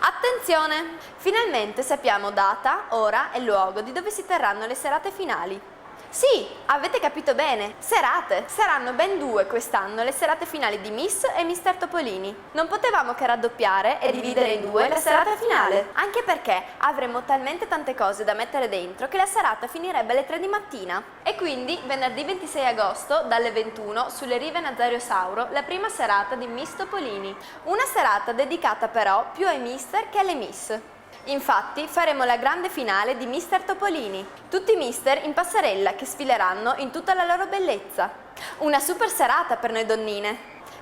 Attenzione! Finalmente sappiamo data, ora e luogo di dove si terranno le serate finali. Sì, avete capito bene, serate! Saranno ben 2 quest'anno le serate finali di Miss e Mister Topolini. Non potevamo che raddoppiare e dividere in 2 la serata finale, anche perché avremo talmente tante cose da mettere dentro che la serata finirebbe alle 3 di mattina. E quindi venerdì 26 agosto, dalle 21, sulle rive Nazario Sauro, la prima serata di Miss Topolini. Una serata dedicata però più ai mister che alle miss. Infatti faremo la grande finale di Mister Topolini, tutti i mister in passerella che sfileranno in tutta la loro bellezza. Una super serata per noi donnine!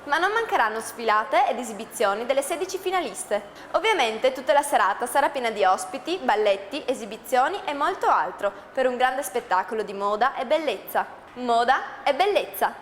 Ma non mancheranno sfilate ed esibizioni delle 16 finaliste. Ovviamente tutta la serata sarà piena di ospiti, balletti, esibizioni e molto altro per un grande spettacolo di moda e bellezza. Moda e bellezza!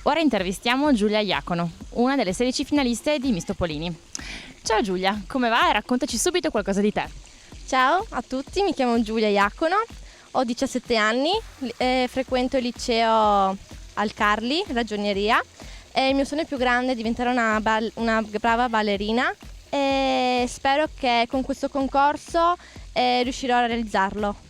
Ora intervistiamo Giulia Iacono, una delle 16 finaliste di Miss Topolini. Ciao Giulia, come va? E raccontaci subito qualcosa di te. Ciao a tutti, mi chiamo Giulia Iacono, ho 17 anni, frequento il liceo al Carli, ragioneria, e il mio sogno più grande è diventare una brava ballerina e spero che con questo concorso riuscirò a realizzarlo.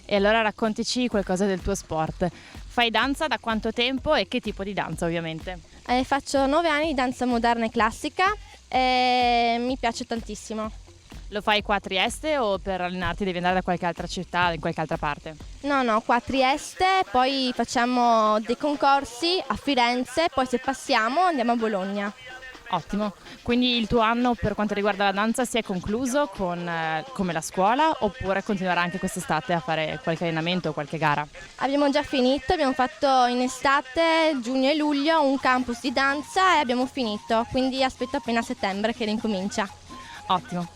E allora raccontaci qualcosa del tuo sport. Fai danza da quanto tempo e che tipo di danza ovviamente? Faccio 9 anni di danza moderna e classica e mi piace tantissimo. Lo fai qua a Trieste o per allenarti devi andare da qualche altra città, in qualche altra parte? No, qua a Trieste, poi facciamo dei concorsi a Firenze, poi se passiamo andiamo a Bologna. Ottimo, quindi il tuo anno per quanto riguarda la danza si è concluso come la scuola oppure continuerai anche quest'estate a fare qualche allenamento o qualche gara? Abbiamo già finito, abbiamo fatto in estate, giugno e luglio, un campus di danza e abbiamo finito, quindi aspetto appena settembre che ricomincia. Ottimo.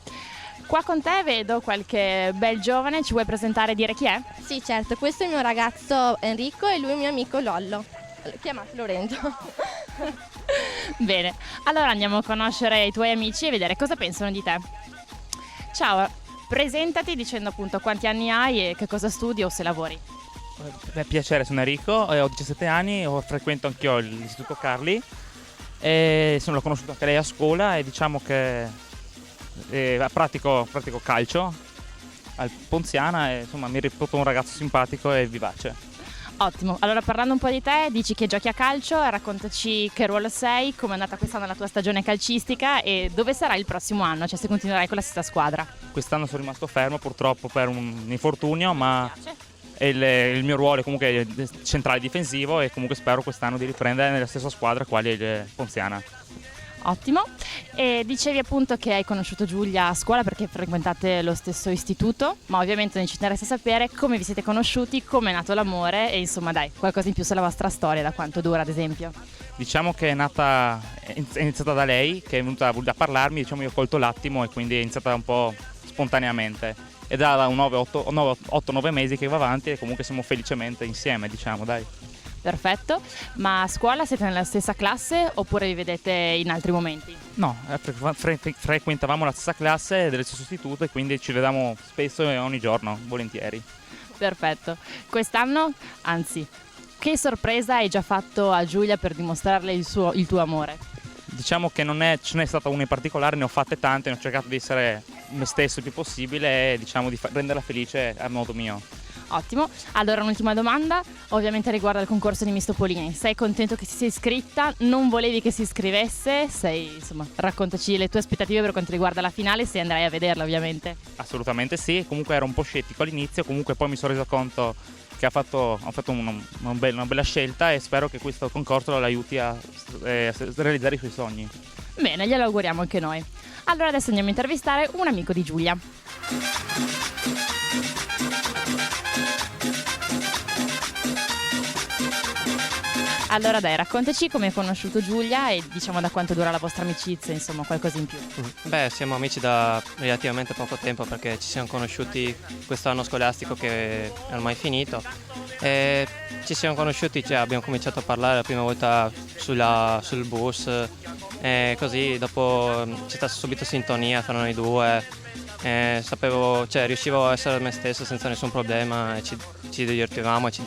Qua con te vedo qualche bel giovane, ci vuoi presentare e dire chi è? Sì, certo, questo è il mio ragazzo Enrico e lui è il mio amico Lollo, chiamato Lorenzo. Bene, allora andiamo a conoscere i tuoi amici e vedere cosa pensano di te. Ciao, presentati dicendo appunto quanti anni hai e che cosa studi o se lavori. Piacere, sono Enrico, ho 17 anni, frequento anch'io l'Istituto Carli e l'ho conosciuto anche lei a scuola e diciamo che pratico calcio al Ponziana e insomma mi reputo un ragazzo simpatico e vivace. Ottimo, allora parlando un po' di te, dici che giochi a calcio, raccontaci che ruolo sei, come è andata quest'anno la tua stagione calcistica e dove sarai il prossimo anno, cioè se continuerai con la stessa squadra. Quest'anno sono rimasto fermo purtroppo per un infortunio, ma il mio ruolo è comunque centrale difensivo e comunque spero quest'anno di riprendere nella stessa squadra quale il Ponziana. Ottimo, e dicevi appunto che hai conosciuto Giulia a scuola perché frequentate lo stesso istituto, ma ovviamente ci interessa sapere come vi siete conosciuti, come è nato l'amore e insomma dai, qualcosa in più sulla vostra storia, da quanto dura ad esempio. Diciamo che è iniziata da lei, che è venuta a parlarmi, diciamo io ho colto l'attimo e quindi è iniziata un po' spontaneamente. È da 8-9 mesi che va avanti e comunque siamo felicemente insieme, diciamo, dai. Perfetto, ma a scuola siete nella stessa classe oppure vi vedete in altri momenti? No, frequentavamo la stessa classe dello stesso istituto e quindi ci vediamo spesso e ogni giorno, volentieri. Perfetto, quest'anno, anzi, che sorpresa hai già fatto a Giulia per dimostrarle il tuo amore? Diciamo che ce n'è stata una in particolare, ne ho fatte tante, ne ho cercato di essere me stesso il più possibile e diciamo di renderla felice a modo mio. Ottimo, allora un'ultima domanda, ovviamente riguarda il concorso di Miss Topolini. Sei contento che si sia iscritta? Non volevi che si iscrivesse? Raccontaci le tue aspettative per quanto riguarda la finale, se andrai a vederla ovviamente. Assolutamente sì, comunque ero un po' scettico all'inizio, comunque poi mi sono reso conto che ho fatto una bella scelta e spero che questo concorso l'aiuti a realizzare i suoi sogni. Bene, glielo auguriamo anche noi. Allora adesso andiamo a intervistare un amico di Giulia. Allora dai, raccontaci come hai conosciuto Giulia e diciamo da quanto dura la vostra amicizia, insomma qualcosa in più. Beh, siamo amici da relativamente poco tempo perché ci siamo conosciuti quest'anno scolastico che è ormai finito e ci siamo conosciuti, cioè abbiamo cominciato a parlare la prima volta sul bus e così dopo c'è stata subito sintonia tra noi due, riuscivo a essere me stesso senza nessun problema e ci divertivamo e ci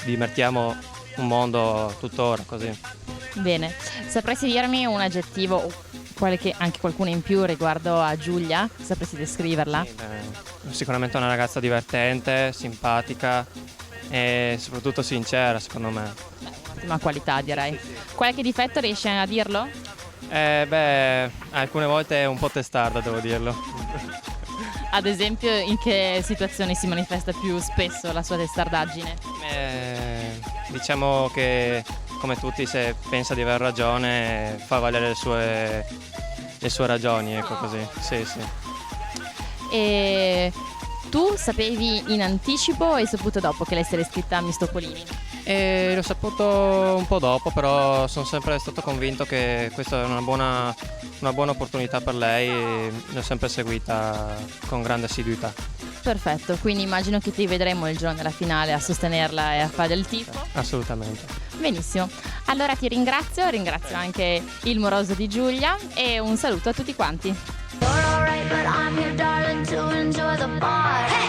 divertiamo un mondo tuttora così. Bene, sapresti dirmi un aggettivo o anche qualcuno in più riguardo a Giulia? Sapresti descriverla? Sì, sicuramente una ragazza divertente, simpatica e soprattutto sincera secondo me. Ottima qualità direi. Qualche difetto riesci a dirlo? Alcune volte è un po' testarda devo dirlo. Ad esempio in che situazioni si manifesta più spesso la sua testardaggine? Diciamo che come tutti se pensa di aver ragione fa valere le sue ragioni, ecco così, sì. E tu sapevi in anticipo o hai saputo dopo che lei si era iscritta a Miss Topolini? E l'ho saputo un po' dopo, però sono sempre stato convinto che questa è una buona opportunità per lei e l'ho sempre seguita con grande assiduità. Perfetto, quindi immagino che ti vedremo il giorno della finale a sostenerla e a fare del tifo. Assolutamente. Benissimo, allora ti ringrazio anche il moroso di Giulia e un saluto a tutti quanti. You're alright, but I'm your darling to enjoy the party.